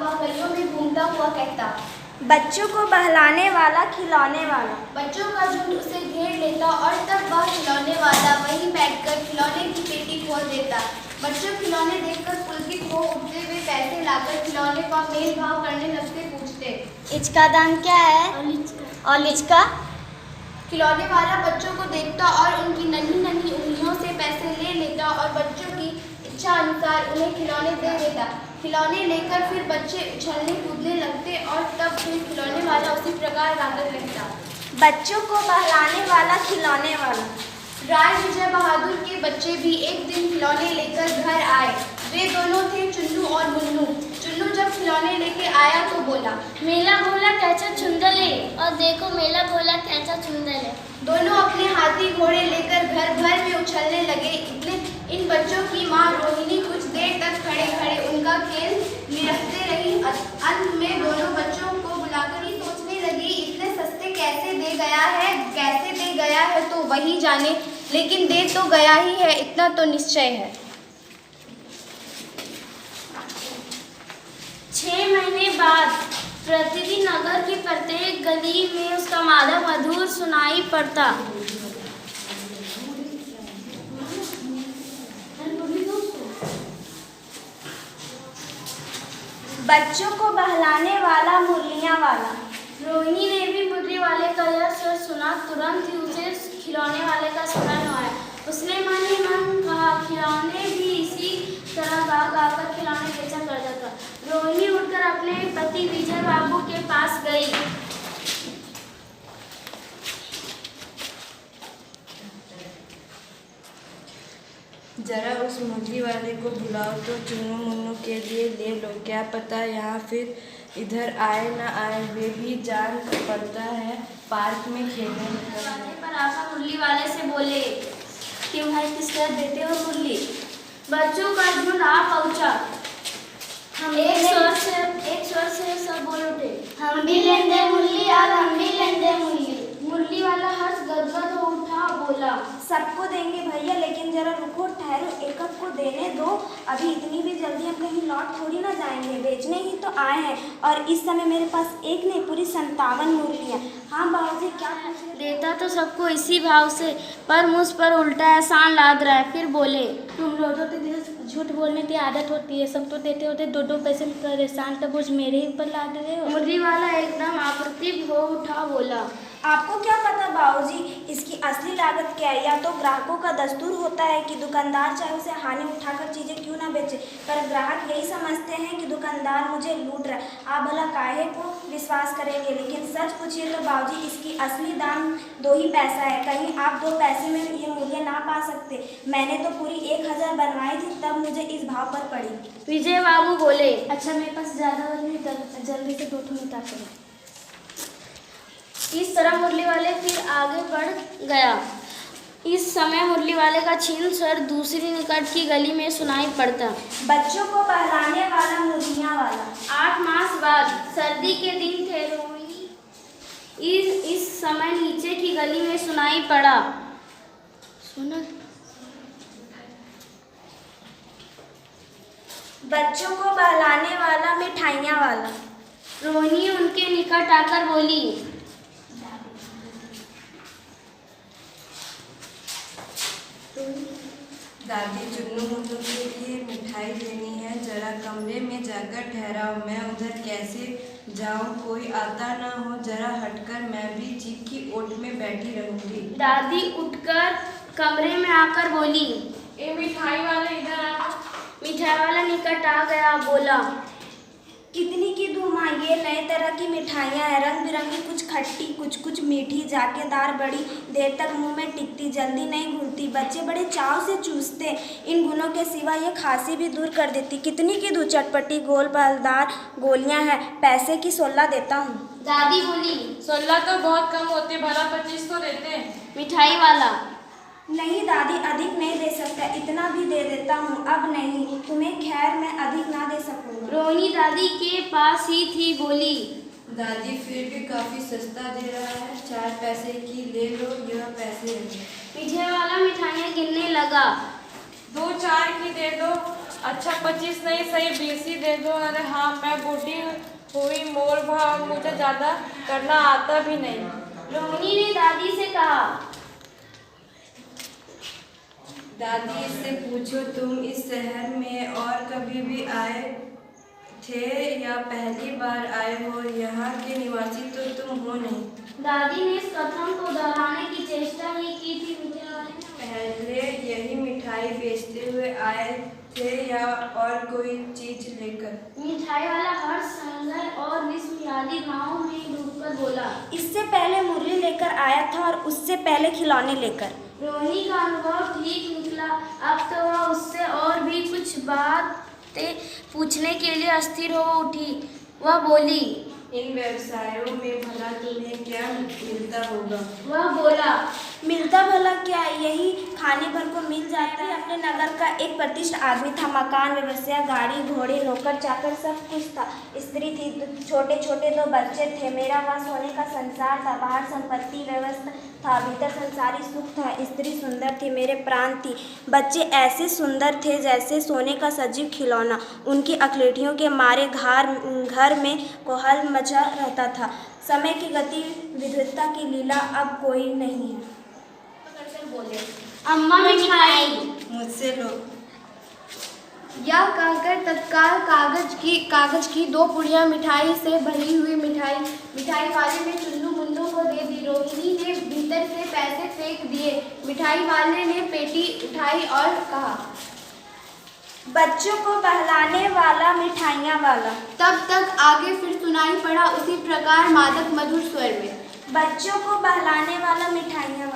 वह गलियों में घूमता हुआ कहता, बच्चों को बहलाने वाला खिलौने वाला। बच्चों का झुंड उसे घेर लेता और तब वह खिलौने वाला वहीं बैठकर खिलौने की पेटी खोल देता। बच्चों खिलौने देखकर पुलकित हो उठते हुए पैसे लाकर खिलौने का मेल भाव करने लगते। पूछते, इसका दाम क्या है? और इसका? खिलौने वाला बच्चों को देखता और उनकी नन्ही नन्ही उंगलियों से पैसे ले लेता और बच्चों की इच्छा अनुसार उन्हें खिलौने दे देता। खिलौने लेकर फिर बच्चे उछलने कूदने लगते और तब फिर खिलौने वाला उसी प्रकार गाकर रहता, बच्चों को बहलाने वाला खिलौने वाला। राय विजय बहादुर के बच्चे भी एक दिन खिलौने लेकर घर आए। वे दोनों थे चुन्नू और मुन्नू। चुन्नू जब खिलौने लेके आया तो बोला, मेला भोला कैसा सुंदर है, और देखो मेला भोला कैसा सुंदर है। दोनों अपने हाथी घोड़े लेकर घर भर में उछलने लगे। इन बच्चों की माँ रोहिणी कुछ देर तक खड़े खड़े उनका खेल निरखते रही। अंत में दोनों बच्चों को बुलाकर ही सोचने लगी, इतने सस्ते कैसे दे गया है तो वही जाने, लेकिन दे तो गया ही है, इतना तो निश्चय है। 6 महीने बाद प्रतिदिन नगर की प्रत्येक गली में उसका मादा मधुर सुनाई पड़ता। बच्चों को बहलाने वाला मुरलियाँ वाला। रोहिणी ने भी मुरली वाले का यह स्वर सुना। तुरंत ही उसे खिलौने वाले का स्मरण आया। उसने मन ही मन कहा, खिलौने भी इसी तरह गा गा कर खिलौने बेचा करता था। रोहिणी उठकर अपने पति विजय बाबू के पास गई। जरा उस मुरली वाले को बुलाओ तो चुन्नू मुन्नू के लिए ले लो। क्या पता यहाँ फिर इधर आए न आए, वे भी जान पड़ता है पार्क में खेलने निकलने पर आका मुरली वाले से बोले, क्यों भाई किस तरह देते हो मुरली? बच्चों का झुंड आ पहुंचा। एक स्वर से सब बोल उठे, हम भी लेंगे मुरली, अब हम भी लेंगे मुरली। मुरली वाला हंस गदगद हो उठा, बोला, सबको देंगे भैया, लेकिन जरा रुको, ठहरो, एक को देने दो। अभी इतनी भी जल्दी हम कहीं लौट थोड़ी ना जाएंगे, बेचने ही तो आए हैं। और इस समय मेरे पास एक नहीं, पूरी 57 मुरलियाँ। हाँ बाबूजी, क्या पूछ रहे? देता तो सबको इसी भाव से, पर मुझ पर उल्टा एहसान लाद रहा है। फिर बोले, तुम लोगों तो झूठ बोलने की आदत होती है, सब तो देते होते 2-2 पैसे में, परेशान तो बोझ मेरे ही ऊपर लाद रहे हो। मुरली वाला एकदम अप्रतिभ हो उठा, बोला, आपको क्या पता बाबूजी इसकी असली लागत क्या है? या तो ग्राहकों का दस्तूर होता है कि दुकानदार चाहे उसे हानि उठाकर चीज़ें क्यों ना बेचे, पर ग्राहक यही समझते हैं कि दुकानदार मुझे लूट रहा है। आप भला काहे को विश्वास करेंगे? लेकिन सच पूछिए तो बाबूजी इसकी असली दाम 2 ही पैसा है। कहीं आप 2 पैसे में ये मूल्य ना पा सकते। मैंने तो पूरी 1000 बनवाई थी, तब मुझे इस भाव पर पड़ी। विजय बाबू बोले, अच्छा मेरे पास ज़्यादा नहीं, जल्दी से 2 ठो निकाल करो। इस तरह मुरली वाले फिर आगे बढ़ गया। इस समय मुरली वाले का छीन स्वर दूसरी निकट की गली में सुनाई पड़ता, बच्चों को बहलाने वाला मुरलियाँ वाला। 8 मास बाद सर्दी के दिन थे। रोहिणी इस समय नीचे की गली में सुनाई पड़ा, सुना, बच्चों को बहलाने वाला मिठाइयाँ वाला। रोहिणी उनके निकट आकर बोली, दादी, चुन्नू मुन्नू के लिए मिठाई लेनी है, जरा कमरे में जाकर ठहराओ, मैं उधर कैसे जाऊं? कोई आता ना हो, जरा हटकर, मैं भी चीख की ओट में बैठी रहूंगी। दादी उठकर कमरे में आकर बोली, ए मिठाई वाले इधर आओ। मिठाई वाला निकट आ गया, बोला, कितनी की दूं माँ? ये नए तरह की मिठाइयाँ हैं, रंग बिरंगी, कुछ खट्टी, कुछ मीठी, जाकेदार, बड़ी देर तक मुंह में टिकती, जल्दी नहीं घुलती, बच्चे बड़े चाव से चूसते। इन गुणों के सिवा ये खांसी भी दूर कर देती। कितनी की दूं? चटपटी गोल बालदार गोलियाँ हैं, पैसे की 16 देता हूँ। दादी बोली, 16 तो बहुत कम होते, भला 25 तो देते। मिठाई वाला, नहीं दादी, अधिक नहीं दे सकता, इतना भी दे देता हूँ, अब नहीं, तुम्हें खैर मैं अधिक ना दे सकूँगा। रोहिणी दादी के पास ही थी, बोली, दादी फिर भी काफी सस्ता दे रहा है, 4 पैसे की ले लो, यह पैसे हैं। मिठाई वाला मिठाइयाँ गिनने लगा, 2-4 की दे दो। अच्छा 25 नहीं सही 20 ही दे दो। अरे हाँ, मैं बूढ़ी हुई, मोल भाव मुझे ज़्यादा करना आता भी नहीं। रोहिणी ने दादी से कहा। दादी से पूछो, तुम इस शहर में और कभी भी आए थे या पहली बार आए हो? यहाँ के निवासी तो तुम हो नहीं। दादी ने इस कथन को दोहराने की चेष्टा ही की थी। पहले यही मिठाई बेचते हुए आए थे या और कोई चीज लेकर? मिठाई वाला हर संगय और विस्मयादी भावों में डूबकर बोला। इससे पहले मुरली लेकर आया था और उससे पहले खिलौने लेकर। रोहिणी का अनुभव ठीक निकला। अब तो वह उससे और भी कुछ बातें पूछने के लिए अस्थिर हो उठी। वह बोली, इन व्यवसायों में भला तुम्हें क्या मिलता होगा? वह बोला, मिलता भला क्या, यही खाने भर को मिल जाता है। अपने नगर का एक प्रतिष्ठित आदमी था। मकान, व्यवसाय, गाड़ी, घोड़े, नौकर चाकर सब कुछ था। स्त्री थी, छोटे छोटे 2 बच्चे थे। मेरा वहाँ सोने का संसार था। बाहर संपत्ति व्यवस्था था, भीतर संसारी सुख था। स्त्री सुंदर थी, मेरे प्राण थी। बच्चे ऐसे सुंदर थे जैसे सोने का सजीव खिलौना। उनकी अकलेटियों के मारे घर में कोहल मचा रहता था। समय की गति विद्युतता की लीला अब कोई नहीं है। बोले, अम्मा मिठाई। मुझसे लो। यह कहकर तत्काल कागज की 2 पुड़ियाँ मिठाई से भरी हुई मिठाई वाले ने चुन्नू मुन्नू को दे दी। रोहिणी ने भीतर से पैसे फेंक दिए। मिठाई वाले ने पेटी उठाई और कहा, बच्चों को बहलाने वाला, मिठाइयाँ वाला। तब तक आगे फिर सुनाई पड़ा उसी प्रकार मादक मधुर स्वर में, बच्चों को बहलाने वाला, मिठाइयाँ